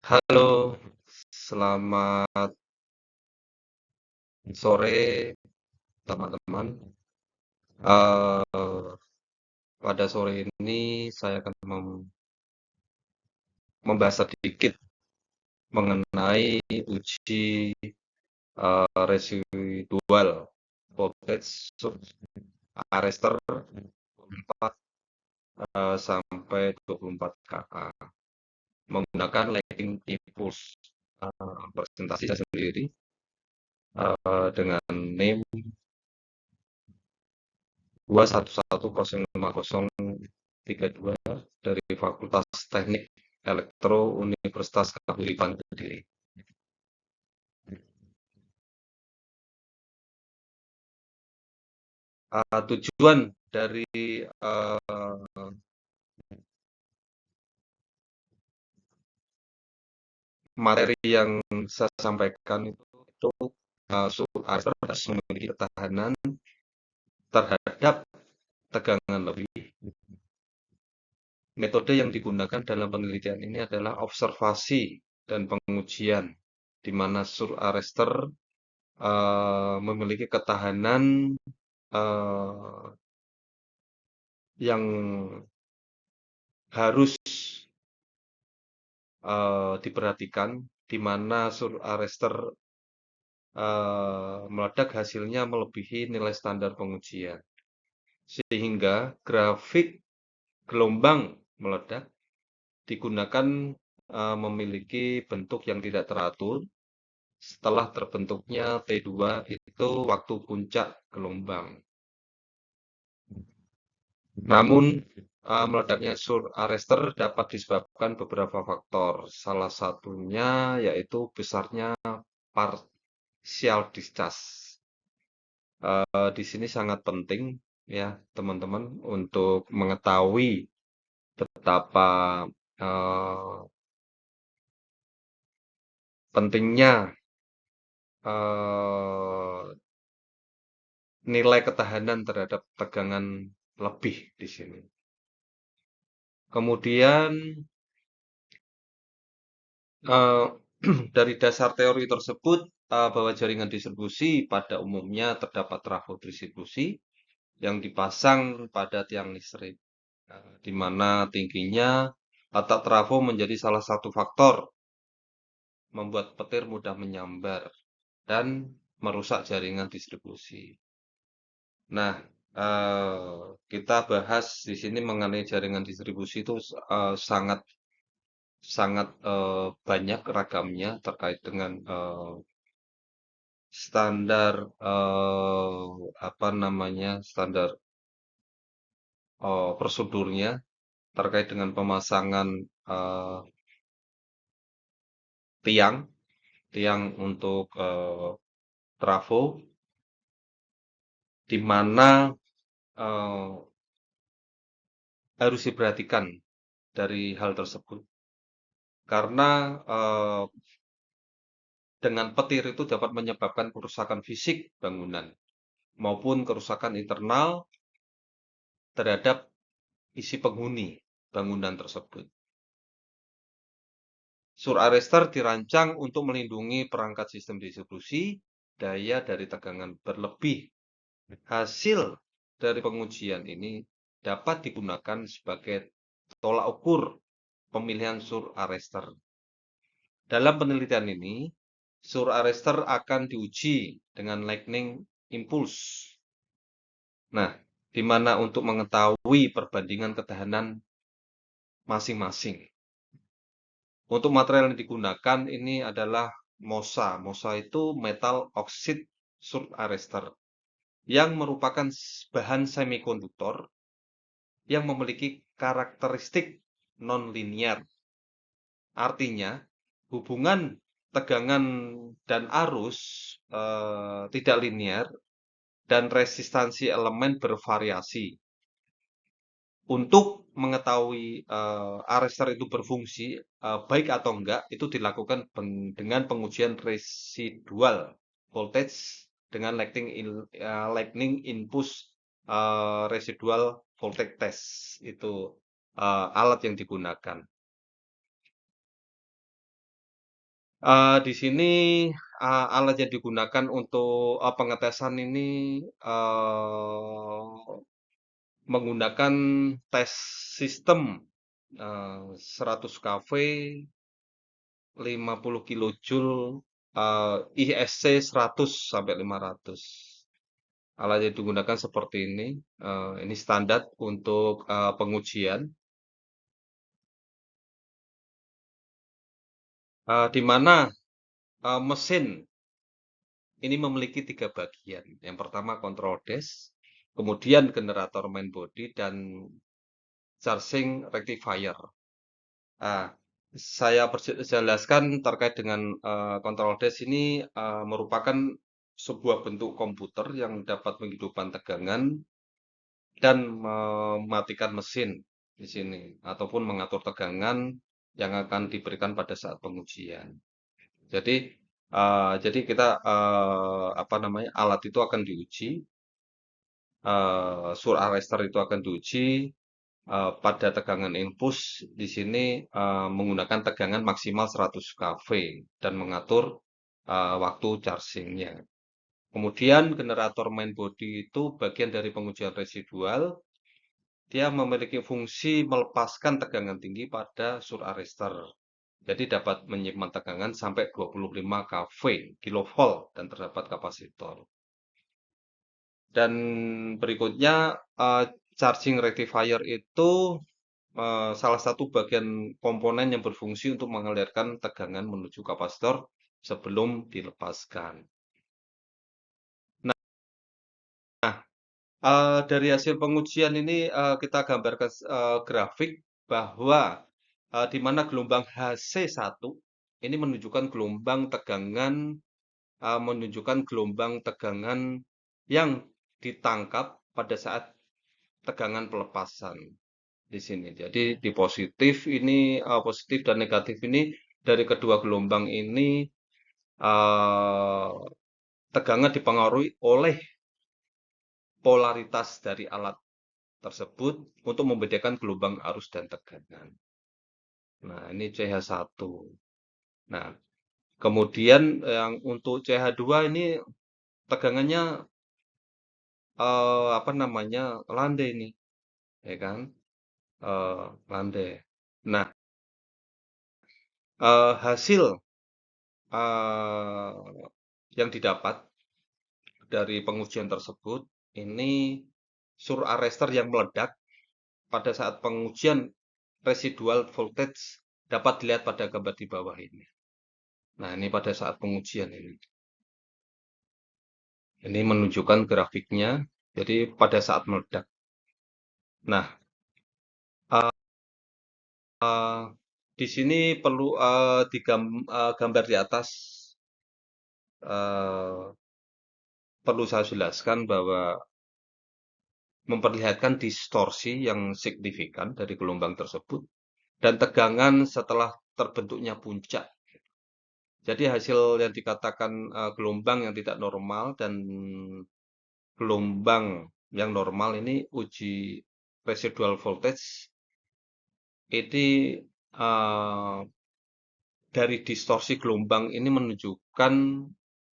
Halo, selamat sore teman-teman. Eh, Pada sore ini saya akan membahas sedikit mengenai uji residual voltage arrestor 4 sampai 24 kA menggunakan lagging impulse. Presentasi saya sendiri dengan NIM 211005032 dari Fakultas Teknik Elektro Universitas Kahuripan Kediri. Tujuan dari materi yang saya sampaikan itu suhu harus memiliki ketahanan terhadap tegangan lebih. Metode yang digunakan dalam penelitian ini adalah observasi dan pengujian, di mana surf arrestor memiliki ketahanan yang harus diperhatikan, di mana surf arrestor meledak hasilnya melebihi nilai standar pengujian. Sehingga grafik gelombang meledak digunakan memiliki bentuk yang tidak teratur. Setelah terbentuknya T2 itu waktu puncak gelombang. Namun, meledaknya surf arrestor dapat disebabkan beberapa faktor. Salah satunya yaitu besarnya partial discharge. Di sini sangat penting ya teman-teman untuk mengetahui betapa pentingnya nilai ketahanan terhadap tegangan lebih di sini. Kemudian dari dasar teori tersebut bahwa jaringan distribusi pada umumnya terdapat trafo distribusi yang dipasang pada tiang listrik, di mana tingginya letak trafo menjadi salah satu faktor membuat petir mudah menyambar dan merusak jaringan distribusi. Nah, kita bahas di sini mengenai jaringan distribusi itu sangat banyak ragamnya terkait dengan standar standar prosedurnya terkait dengan pemasangan tiang untuk trafo, di mana harus diperhatikan dari hal tersebut karena dengan petir itu dapat menyebabkan kerusakan fisik bangunan maupun kerusakan internal terhadap isi penghuni bangunan tersebut. Surf arrestor dirancang untuk melindungi perangkat sistem distribusi daya dari tegangan berlebih. Hasil dari pengujian ini dapat digunakan sebagai tolak ukur pemilihan surf arrestor. Dalam penelitian ini, surf arrestor akan diuji dengan lightning impulse. Nah, di mana untuk mengetahui perbandingan ketahanan masing-masing. Untuk material yang digunakan ini adalah MOSA. MOSA itu metal oxide surf arrestor yang merupakan bahan semikonduktor yang memiliki karakteristik non-linear. Artinya, hubungan tegangan dan arus tidak linear dan resistansi elemen bervariasi. Untuk mengetahui arrestor itu berfungsi baik atau enggak, itu dilakukan dengan pengujian residual voltage dengan lightning impulse residual voltage test. Itu alat yang digunakan. Di sini, alat yang digunakan untuk, pengetesan ini, menggunakan tes sistem, 100 kV, 50 kilojoule, ISC 100 sampai 500. Alat yang digunakan seperti ini standar untuk, pengujian, di mana, mesin ini memiliki 3 bagian. Yang pertama control dash, kemudian generator main body, dan charging rectifier. Nah, saya jelaskan terkait dengan control dash ini merupakan sebuah bentuk komputer yang dapat menghidupkan tegangan dan mematikan mesin di sini, ataupun mengatur tegangan yang akan diberikan pada saat pengujian. Jadi, jadi kita apa namanya, alat itu akan diuji, sur arrestor itu akan diuji pada tegangan impuls di sini menggunakan tegangan maksimal 100 kV dan mengatur waktu chargingnya. Kemudian generator main body itu bagian dari pengujian residual. Dia memiliki fungsi melepaskan tegangan tinggi pada sur arrestor. Jadi dapat menyimpan tegangan sampai 25 kV, kilovolt, dan terdapat kapasitor. Dan berikutnya charging rectifier itu salah satu bagian komponen yang berfungsi untuk mengalirkan tegangan menuju kapasitor sebelum dilepaskan. Dari hasil pengujian ini kita gambarkan grafik bahwa di mana gelombang HC1 ini menunjukkan gelombang tegangan yang ditangkap pada saat tegangan pelepasan di sini. Jadi di positif dan negatif ini dari kedua gelombang ini tegangan dipengaruhi oleh polaritas dari alat tersebut untuk membedakan gelombang arus dan tegangan. Nah, ini CH1. Nah, kemudian yang untuk CH2 ini tegangannya apa namanya, landai ini, ya kan? Landai. Nah, hasil eh, yang didapat dari pengujian tersebut ini sur arrestor yang meledak pada saat pengujian residual voltage dapat dilihat pada gambar di bawah ini. Nah, ini pada saat pengujian ini. Ini menunjukkan grafiknya, jadi pada saat meledak. Nah, di sini perlu gambar di atas perlu saya jelaskan bahwa memperlihatkan distorsi yang signifikan dari gelombang tersebut dan tegangan setelah terbentuknya puncak. Jadi hasil yang dikatakan gelombang yang tidak normal dan gelombang yang normal ini uji residual voltage ini dari distorsi gelombang ini menunjukkan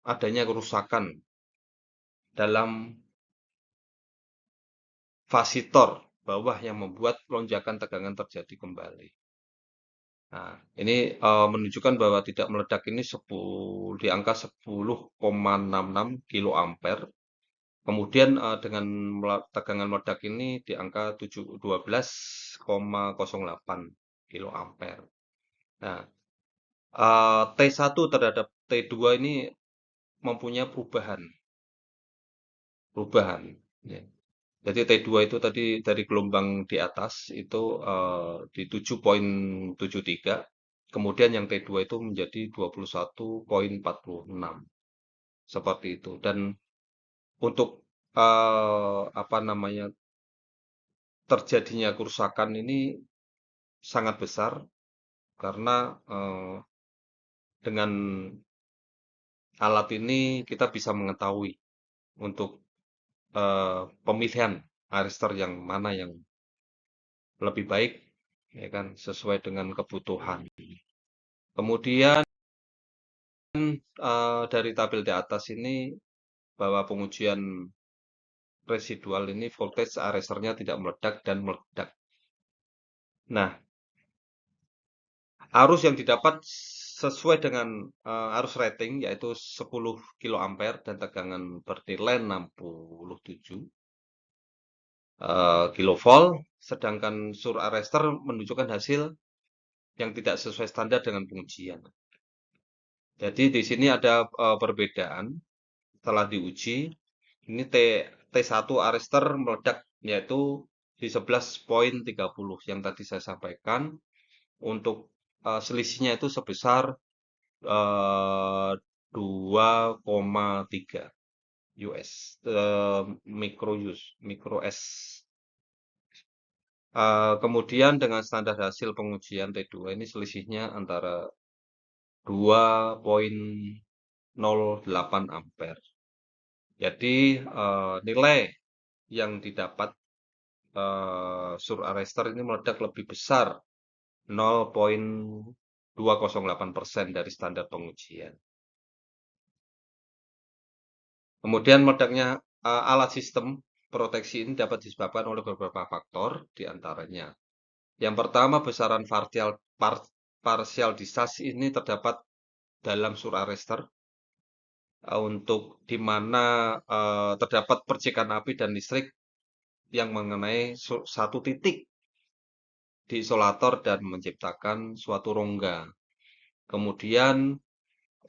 adanya kerusakan dalam fasitor bawah yang membuat lonjakan tegangan terjadi kembali. Nah, ini menunjukkan bahwa tidak meledak ini di angka 10,66 kilo ampere. Kemudian dengan tegangan meledak ini di angka 12,08 kilo ampere. Nah, T1 terhadap T2 ini mempunyai perubahan. Ya. Jadi T2 itu tadi dari gelombang di atas itu di 7,73, kemudian yang T2 itu menjadi 21,46, seperti itu. Dan untuk apa namanya, terjadinya kerusakan ini sangat besar karena dengan alat ini kita bisa mengetahui untuk pemilihan arrestor yang mana yang lebih baik, ya kan, sesuai dengan kebutuhan. Kemudian dari tabel di atas ini bahwa pengujian residual ini voltage arresternya tidak meledak dan meledak. Nah, arus yang didapat sesuai dengan arus rating yaitu 10 kA dan tegangan bernilai 67 kilovolt, sedangkan sur arrester menunjukkan hasil yang tidak sesuai standar dengan pengujian. Jadi di sini ada perbedaan setelah diuji. Ini T1 arrester meledak yaitu di 11,30 yang tadi saya sampaikan. Untuk selisihnya itu sebesar 2,3 US mikro S. Kemudian dengan standar hasil pengujian T2 ini selisihnya antara 2,08 ampere. Jadi nilai yang didapat sur arrester ini meledak lebih besar 0,208% dari standar pengujian. Kemudian meledaknya alat sistem proteksi ini dapat disebabkan oleh beberapa faktor, diantaranya. Yang pertama, besaran partial discharge ini terdapat dalam sur arrester untuk di mana terdapat percikan api dan listrik yang mengenai satu titik di isolator dan menciptakan suatu rongga. Kemudian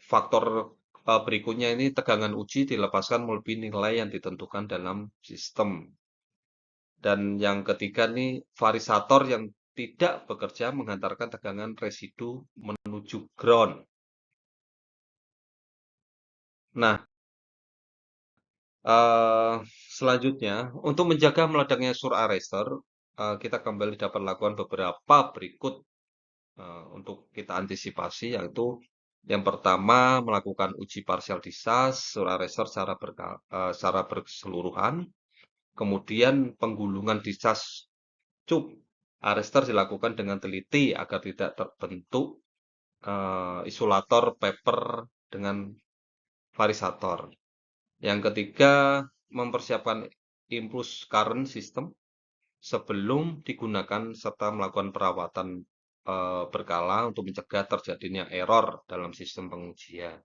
faktor berikutnya ini tegangan uji dilepaskan melebihi nilai yang ditentukan dalam sistem. Dan yang ketiga nih varisator yang tidak bekerja menghantarkan tegangan residu menuju ground. Nah, selanjutnya untuk menjaga meledaknya sur arrester, kita kembali dapat lakukan beberapa berikut untuk kita antisipasi, yaitu yang pertama melakukan uji partial discharge sur arrester secara berkeseluruhan. Kemudian penggulungan discharge cup arrester dilakukan dengan teliti agar tidak terbentuk isolator paper dengan varisator. Yang ketiga, mempersiapkan impulse current system sebelum digunakan serta melakukan perawatan berkala untuk mencegah terjadinya error dalam sistem pengujian.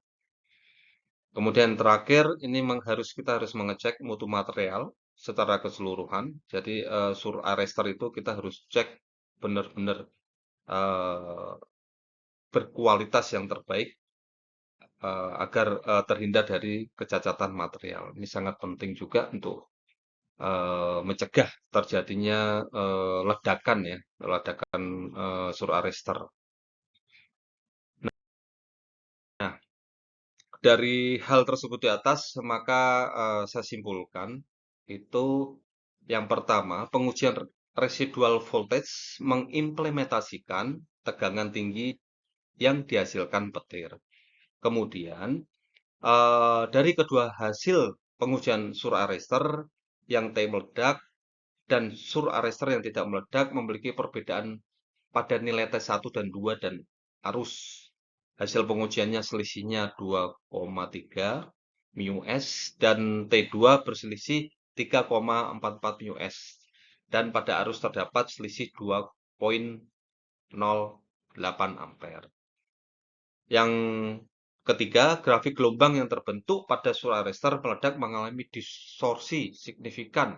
Kemudian terakhir, ini kita harus mengecek mutu material secara keseluruhan. Jadi sur arrester itu kita harus cek benar-benar berkualitas yang terbaik agar terhindar dari kecacatan material. Ini sangat penting juga untuk mencegah terjadinya ledakan ya, ledakan sur arrester. Nah, dari hal tersebut di atas, maka saya simpulkan itu yang pertama, pengujian residual voltage mengimplementasikan tegangan tinggi yang dihasilkan petir. Kemudian dari kedua hasil pengujian sur arrester yang T meledak dan sur arrester yang tidak meledak memiliki perbedaan pada nilai T1 dan 2 dan arus. Hasil pengujiannya selisihnya 2,3 μS dan T2 berselisih 3,44 μS. Dan pada arus terdapat selisih 2,08 ampere. Yang ketiga, grafik gelombang yang terbentuk pada sur arrester meledak mengalami distorsi signifikan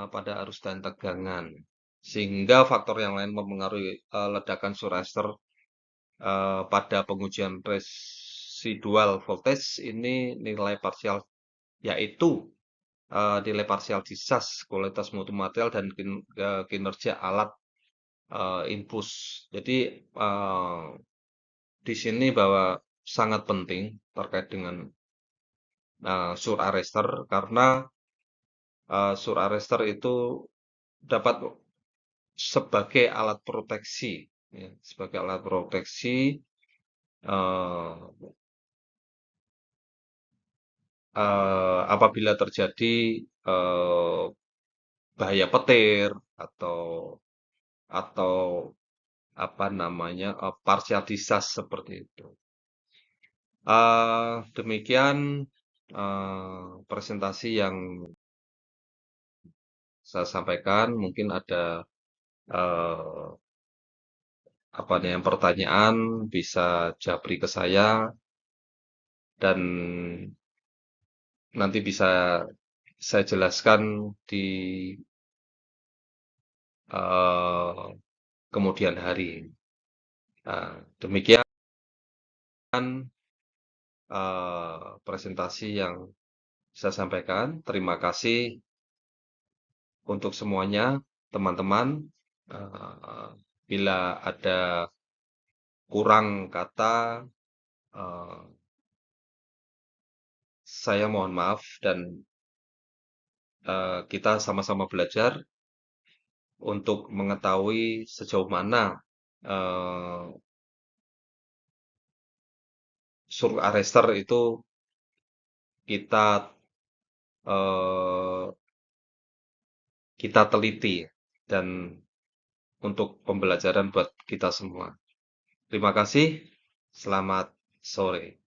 pada arus dan tegangan. Sehingga faktor yang lain mempengaruhi ledakan sur arrester pada pengujian residual voltage ini nilai parsial, yaitu nilai parsial discharge, kualitas mutu material, dan kinerja alat infus. Jadi di sini bahwa sangat penting terkait dengan sur arrester karena sur arrester itu dapat sebagai alat proteksi, ya, sebagai alat proteksi apabila terjadi bahaya petir atau apa namanya partial discharge seperti itu. Demikian presentasi yang saya sampaikan. Mungkin ada eh, apa nih yang pertanyaan bisa japri ke saya dan nanti bisa saya jelaskan di eh, kemudian hari. Nah, demikian presentasi yang saya sampaikan. Terima kasih untuk semuanya, teman-teman. Eh, Bila ada kurang kata, eh, saya mohon maaf dan kita sama-sama belajar untuk mengetahui sejauh mana eh, survei arrester itu kita eh, kita teliti dan untuk pembelajaran buat kita semua. Terima kasih. Selamat sore.